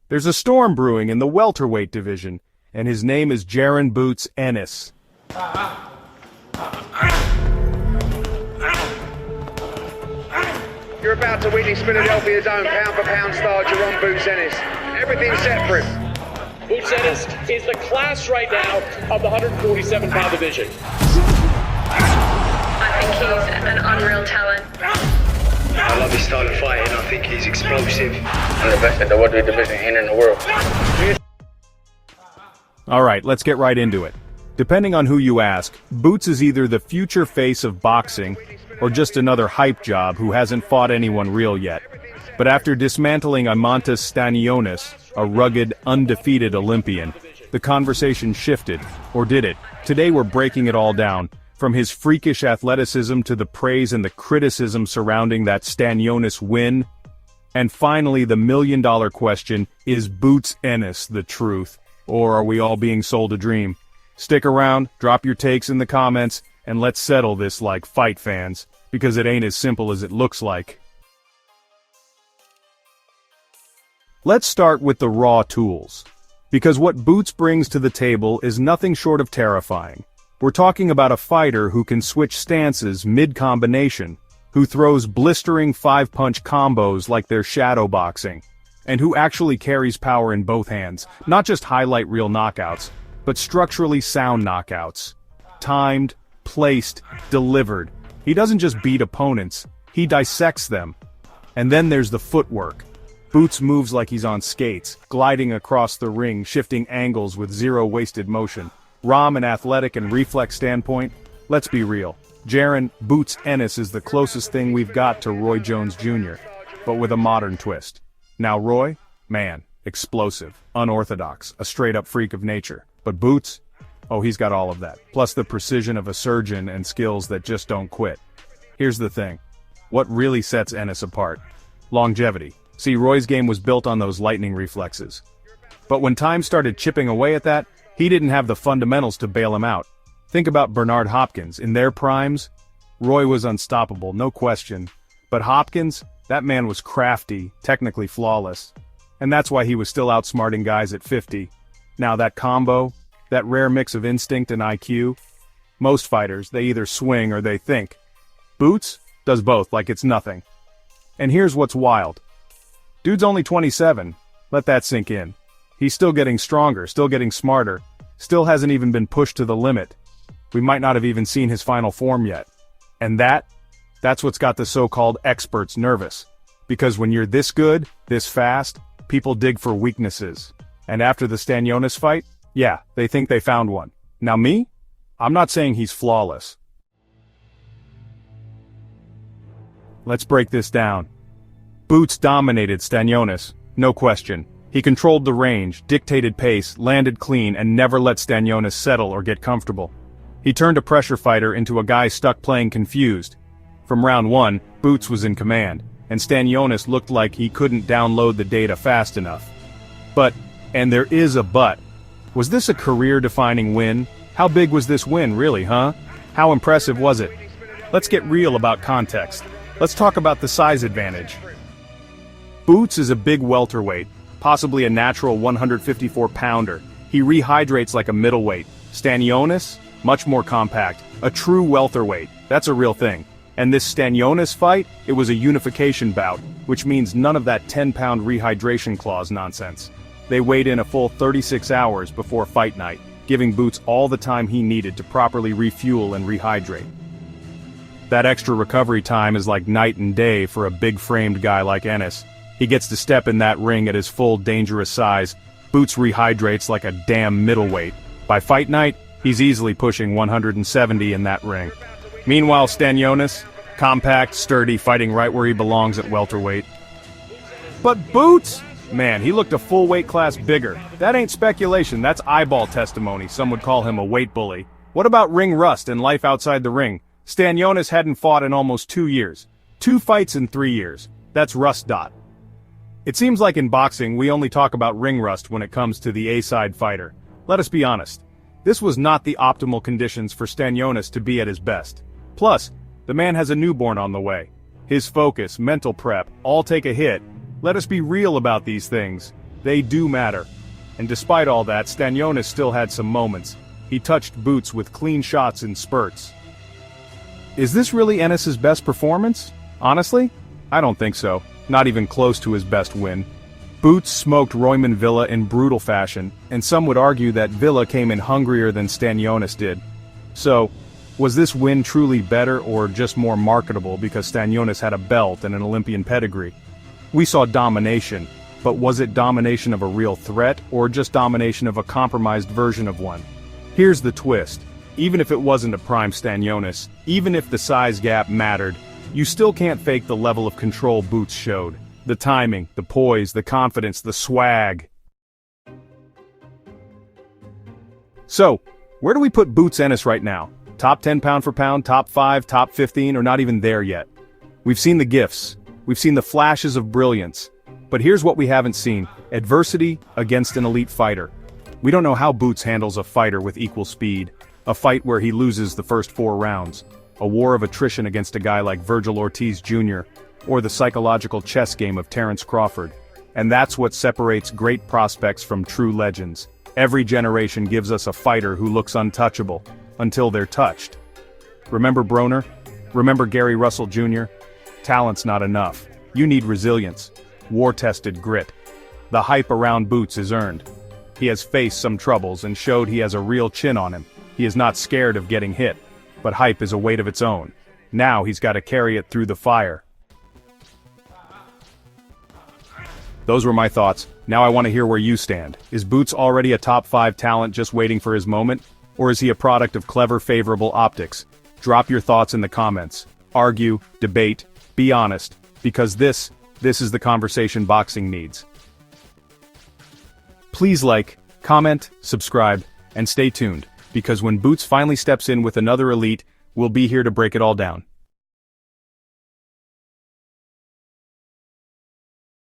There's a storm brewing in the welterweight division, and his name is Jaron Boots Ennis. You're about to witness Philadelphia's own pound-for-pound star, Jaron Boots Ennis. Everything's set for him. Boots Ennis is the class right now of the 147-pound division. I think he's an unreal talent. I love his style of fighting. I think he's explosive. And the best in the welterweight division and in the world. Alright, let's get right into it. Depending on who you ask, Boots is either the future face of boxing, or just another hype job who hasn't fought anyone real yet. But after dismantling Imantas Stanionis, a rugged, undefeated Olympian, the conversation shifted, or did it? Today we're breaking it all down, from his freakish athleticism to the praise and the criticism surrounding that Stanionis win. And finally the million-dollar question, is Boots Ennis the truth? Or are we all being sold a dream? Stick around, drop your takes in the comments, and let's settle this like fight fans, because it ain't as simple as it looks like. Let's start with the raw tools. Because what Boots brings to the table is nothing short of terrifying. We're talking about a fighter who can switch stances mid-combination, who throws blistering 5-punch combos like they're shadow boxing, and who actually carries power in both hands, not just highlight reel knockouts, but structurally sound knockouts. Timed, placed, delivered. He doesn't just beat opponents, he dissects them. And then there's the footwork. Boots moves like he's on skates, gliding across the ring, shifting angles with zero wasted motion. From an athletic and reflex standpoint, let's be real. Jaron Boots Ennis is the closest thing we've got to Roy Jones Jr., but with a modern twist. Now Roy? Man, explosive, unorthodox, a straight-up freak of nature. But Boots? Oh, he's got all of that, plus the precision of a surgeon and skills that just don't quit. Here's the thing. What really sets Ennis apart? Longevity. See, Roy's game was built on those lightning reflexes. But when time started chipping away at that, he didn't have the fundamentals to bail him out. Think about Bernard Hopkins. In their primes, Roy was unstoppable, no question. But Hopkins, that man was crafty, technically flawless. And that's why he was still outsmarting guys at 50. Now that combo, that rare mix of instinct and IQ, most fighters, they either swing or they think. Boots does both like it's nothing. And here's what's wild. Dude's only 27, let that sink in. He's still getting stronger, still getting smarter, still hasn't even been pushed to the limit. We might not have even seen his final form yet. And that's what's got the so-called experts nervous. Because when you're this good, this fast, people dig for weaknesses. And after the Stanionis fight, yeah, they think they found one. Now me? I'm not saying he's flawless. Let's break this down. Boots dominated Stanionis, no question. He controlled the range, dictated pace, landed clean, and never let Stanionis settle or get comfortable. He turned a pressure fighter into a guy stuck playing confused. From round one, Boots was in command, and Stanionis looked like he couldn't download the data fast enough. But, and there is a but, was this a career-defining win? How big was this win, really, huh? How impressive was it? Let's get real about context. Let's talk about the size advantage. Boots is a big welterweight, possibly a natural 154-pounder. He rehydrates like a middleweight. Stanionis? Much more compact. A true welterweight. That's a real thing. And this Stanionis fight, it was a unification bout, which means none of that 10-pound rehydration clause nonsense. They weighed in a full 36 hours before fight night, giving Boots all the time he needed to properly refuel and rehydrate. That extra recovery time is like night and day for a big-framed guy like Ennis. He gets to step in that ring at his full dangerous size. Boots rehydrates like a damn middleweight. By fight night, he's easily pushing 170 in that ring. Meanwhile, Stanionis, compact, sturdy, fighting right where he belongs at welterweight. But Boots? Man, he looked a full weight class bigger. That ain't speculation, that's eyeball testimony. Some would call him a weight bully. What about ring rust and life outside the ring? Stanionis hadn't fought in almost 2 years. 2 fights in 3 years. That's rust dot. It seems like in boxing we only talk about ring rust when it comes to the A-side fighter. Let us be honest. This was not the optimal conditions for Stanionis to be at his best. Plus, the man has a newborn on the way. His focus, mental prep, all take a hit. Let us be real about these things. They do matter. And despite all that, Stanionis still had some moments. He touched Boots with clean shots in spurts. Is this really Ennis's best performance? Honestly? I don't think so. Not even close to his best win. Boots smoked Royman Villa in brutal fashion, and some would argue that Villa came in hungrier than Stanionis did. So, was this win truly better or just more marketable because Stanionis had a belt and an Olympian pedigree? We saw domination, but was it domination of a real threat or just domination of a compromised version of one? Here's the twist. Even if it wasn't a prime Stanionis, even if the size gap mattered, you still can't fake the level of control Boots showed. The timing, the poise, the confidence, the swag. So, where do we put Boots Ennis right now? Top 10 pound for pound, top 5, top 15, or not even there yet? We've seen the gifts. We've seen the flashes of brilliance. But here's what we haven't seen: adversity against an elite fighter. We don't know how Boots handles a fighter with equal speed. A fight where he loses the first 4 rounds. A war of attrition against a guy like Virgil Ortiz Jr., or the psychological chess game of Terence Crawford. And that's what separates great prospects from true legends. Every generation gives us a fighter who looks untouchable, until they're touched. Remember Broner? Remember Gary Russell Jr.? Talent's not enough. You need resilience. War-tested grit. The hype around Boots is earned. He has faced some troubles and showed he has a real chin on him. He is not scared of getting hit. But hype is a weight of its own. Now he's got to carry it through the fire. Those were my thoughts. Now I want to hear where you stand. Is Boots already a top 5 talent just waiting for his moment? Or is he a product of clever, favorable optics? Drop your thoughts in the comments. Argue, debate, be honest. Because this is the conversation boxing needs. Please like, comment, subscribe, and stay tuned. Because when Boots finally steps in with another elite, we'll be here to break it all down.